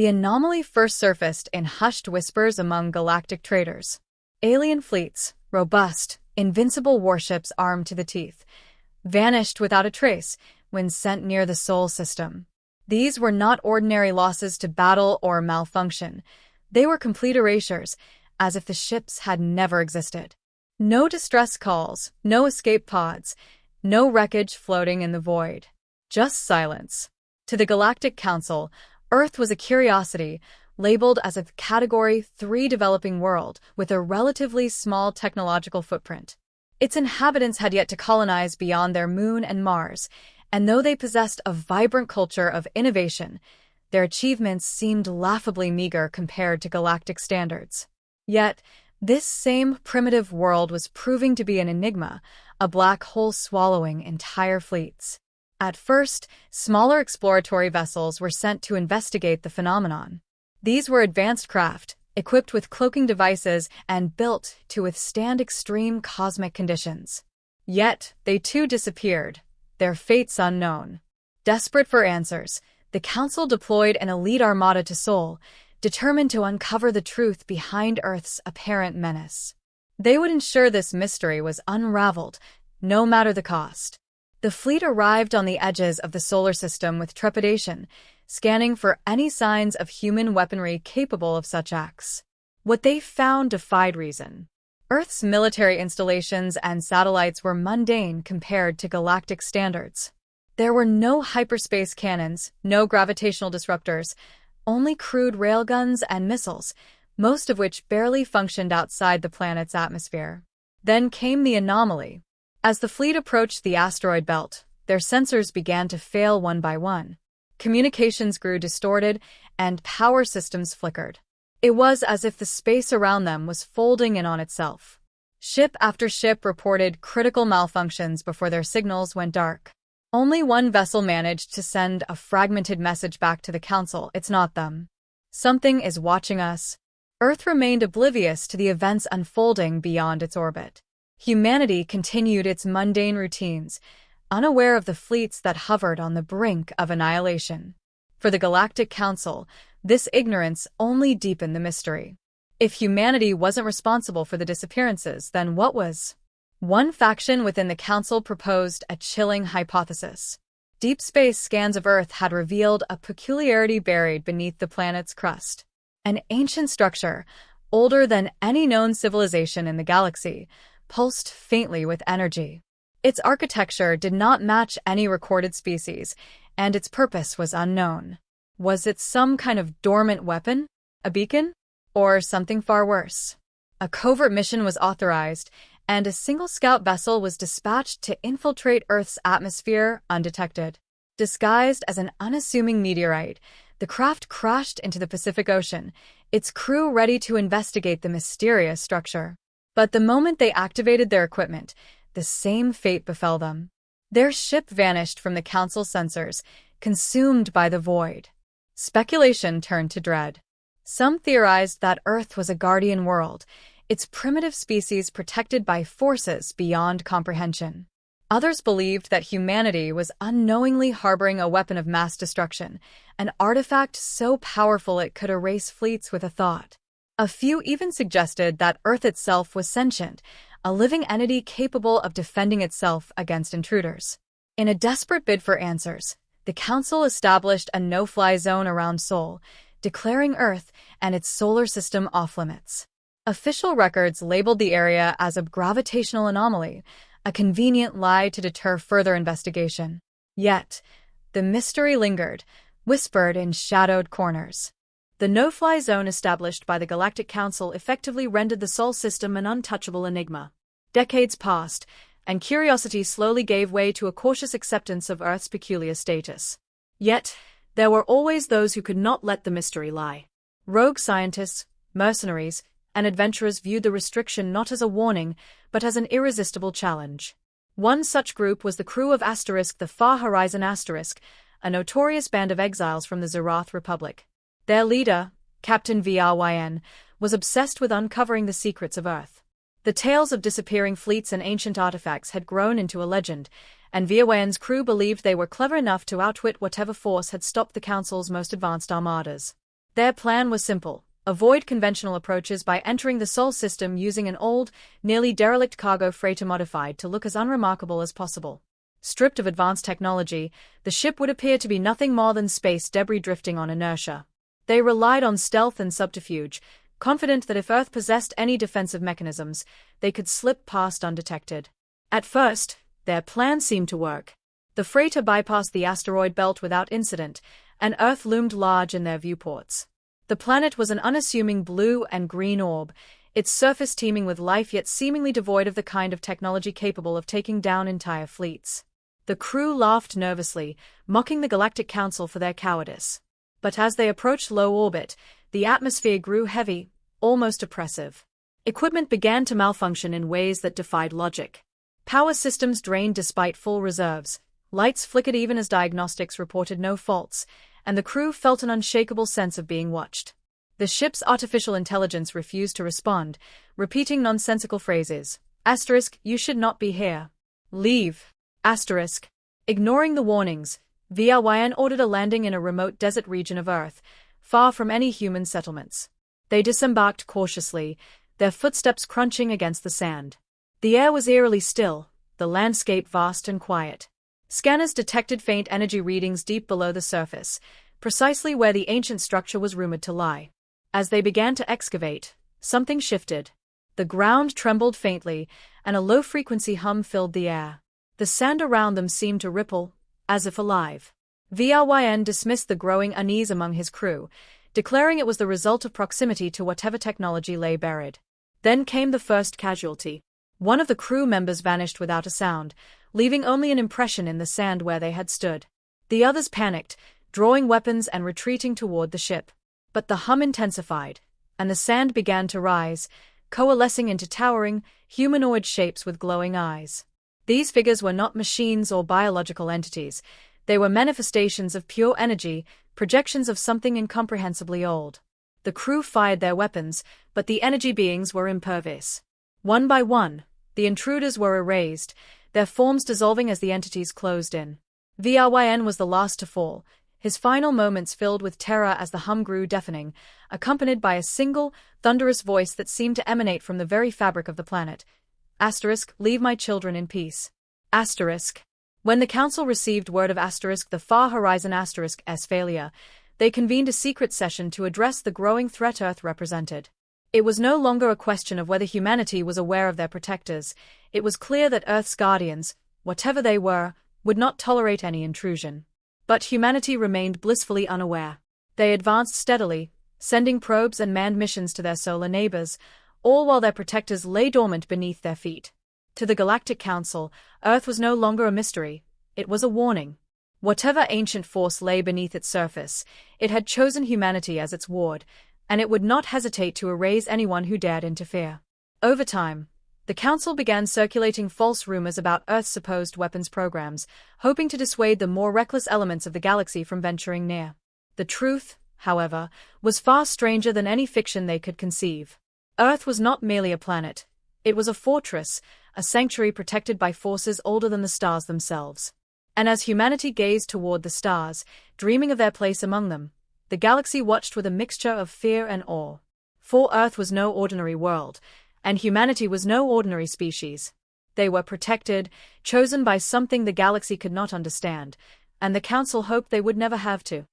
The anomaly first surfaced in hushed whispers among galactic traders. Alien fleets, robust, invincible warships armed to the teeth, vanished without a trace when sent near the Sol system. These were not ordinary losses to battle or malfunction. They were complete erasures, as if the ships had never existed. No distress calls, no escape pods, no wreckage floating in the void. Just silence. To the Galactic Council, Earth was a curiosity, labeled as a Category 3 developing world with a relatively small technological footprint. Its inhabitants had yet to colonize beyond their moon and Mars, and though they possessed a vibrant culture of innovation, their achievements seemed laughably meager compared to galactic standards. Yet, this same primitive world was proving to be an enigma, a black hole swallowing entire fleets. At first, smaller exploratory vessels were sent to investigate the phenomenon. These were advanced craft, equipped with cloaking devices and built to withstand extreme cosmic conditions. Yet, they too disappeared, their fates unknown. Desperate for answers, the Council deployed an elite armada to Sol, determined to uncover the truth behind Earth's apparent menace. They would ensure this mystery was unraveled, no matter the cost. The fleet arrived on the edges of the solar system with trepidation, scanning for any signs of human weaponry capable of such acts. What they found defied reason. Earth's military installations and satellites were mundane compared to galactic standards. There were no hyperspace cannons, no gravitational disruptors, only crude railguns and missiles, most of which barely functioned outside the planet's atmosphere. Then came the anomaly. As the fleet approached the asteroid belt, their sensors began to fail one by one. Communications grew distorted, and power systems flickered. It was as if the space around them was folding in on itself. Ship after ship reported critical malfunctions before their signals went dark. Only one vessel managed to send a fragmented message back to the Council. It's not them. Something is watching us. Earth remained oblivious to the events unfolding beyond its orbit. Humanity continued its mundane routines, unaware of the fleets that hovered on the brink of annihilation. For the Galactic Council, this ignorance only deepened the mystery. If humanity wasn't responsible for the disappearances, then what was? One faction within the Council proposed a chilling hypothesis. Deep space scans of Earth had revealed a peculiarity buried beneath the planet's crust. An ancient structure, older than any known civilization in the galaxy, pulsed faintly with energy. Its architecture did not match any recorded species, and its purpose was unknown. Was it some kind of dormant weapon? A beacon? Or something far worse? A covert mission was authorized, and a single scout vessel was dispatched to infiltrate Earth's atmosphere undetected. Disguised as an unassuming meteorite, the craft crashed into the Pacific Ocean, its crew ready to investigate the mysterious structure. But the moment they activated their equipment, the same fate befell them. Their ship vanished from the Council sensors, consumed by the void. Speculation turned to dread. Some theorized that Earth was a guardian world, its primitive species protected by forces beyond comprehension. Others believed that humanity was unknowingly harboring a weapon of mass destruction, an artifact so powerful it could erase fleets with a thought. A few even suggested that Earth itself was sentient, a living entity capable of defending itself against intruders. In a desperate bid for answers, the Council established a no-fly zone around Sol, declaring Earth and its solar system off-limits. Official records labeled the area as a gravitational anomaly, a convenient lie to deter further investigation. Yet, the mystery lingered, whispered in shadowed corners. The no-fly zone established by the Galactic Council effectively rendered the Sol system an untouchable enigma. Decades passed, and curiosity slowly gave way to a cautious acceptance of Earth's peculiar status. Yet, there were always those who could not let the mystery lie. Rogue scientists, mercenaries, and adventurers viewed the restriction not as a warning, but as an irresistible challenge. One such group was the crew of the Far Horizon a notorious band of exiles from the Zerath Republic. Their leader, Captain Vryn, was obsessed with uncovering the secrets of Earth. The tales of disappearing fleets and ancient artifacts had grown into a legend, and Vryn's crew believed they were clever enough to outwit whatever force had stopped the Council's most advanced armadas. Their plan was simple: avoid conventional approaches by entering the Sol system using an old, nearly derelict cargo freighter modified to look as unremarkable as possible. Stripped of advanced technology, the ship would appear to be nothing more than space debris drifting on inertia. They relied on stealth and subterfuge, confident that if Earth possessed any defensive mechanisms, they could slip past undetected. At first, their plan seemed to work. The freighter bypassed the asteroid belt without incident, and Earth loomed large in their viewports. The planet was an unassuming blue and green orb, its surface teeming with life yet seemingly devoid of the kind of technology capable of taking down entire fleets. The crew laughed nervously, mocking the Galactic Council for their cowardice. But as they approached low orbit, the atmosphere grew heavy, almost oppressive. Equipment began to malfunction in ways that defied logic. Power systems drained despite full reserves, lights flickered even as diagnostics reported no faults, and the crew felt an unshakable sense of being watched. The ship's artificial intelligence refused to respond, repeating nonsensical phrases. "You should not be here. Leave." Ignoring the warnings, VRYN ordered a landing in a remote desert region of Earth, far from any human settlements. They disembarked cautiously, their footsteps crunching against the sand. The air was eerily still, the landscape vast and quiet. Scanners detected faint energy readings deep below the surface, precisely where the ancient structure was rumored to lie. As they began to excavate, something shifted. The ground trembled faintly, and a low-frequency hum filled the air. The sand around them seemed to ripple, as if alive. VRYN dismissed the growing unease among his crew, declaring it was the result of proximity to whatever technology lay buried. Then came the first casualty. One of the crew members vanished without a sound, leaving only an impression in the sand where they had stood. The others panicked, drawing weapons and retreating toward the ship. But the hum intensified, and the sand began to rise, coalescing into towering, humanoid shapes with glowing eyes. These figures were not machines or biological entities. They were manifestations of pure energy, projections of something incomprehensibly old. The crew fired their weapons, but the energy beings were impervious. One by one, the intruders were erased, their forms dissolving as the entities closed in. VRYN was the last to fall, his final moments filled with terror as the hum grew deafening, accompanied by a single, thunderous voice that seemed to emanate from the very fabric of the planet. Leave my children in peace. When the Council received word of the far horizon S failure, they convened a secret session to address the growing threat Earth represented. It was no longer a question of whether humanity was aware of their protectors. It was clear that Earth's guardians, whatever they were, would not tolerate any intrusion. But humanity remained blissfully unaware. They advanced steadily, sending probes and manned missions to their solar neighbors, all while their protectors lay dormant beneath their feet. To the Galactic Council, Earth was no longer a mystery, it was a warning. Whatever ancient force lay beneath its surface, it had chosen humanity as its ward, and it would not hesitate to erase anyone who dared interfere. Over time, the Council began circulating false rumors about Earth's supposed weapons programs, hoping to dissuade the more reckless elements of the galaxy from venturing near. The truth, however, was far stranger than any fiction they could conceive. Earth was not merely a planet. It was a fortress, a sanctuary protected by forces older than the stars themselves. And as humanity gazed toward the stars, dreaming of their place among them, the galaxy watched with a mixture of fear and awe. For Earth was no ordinary world, and humanity was no ordinary species. They were protected, chosen by something the galaxy could not understand, and the Council hoped they would never have to.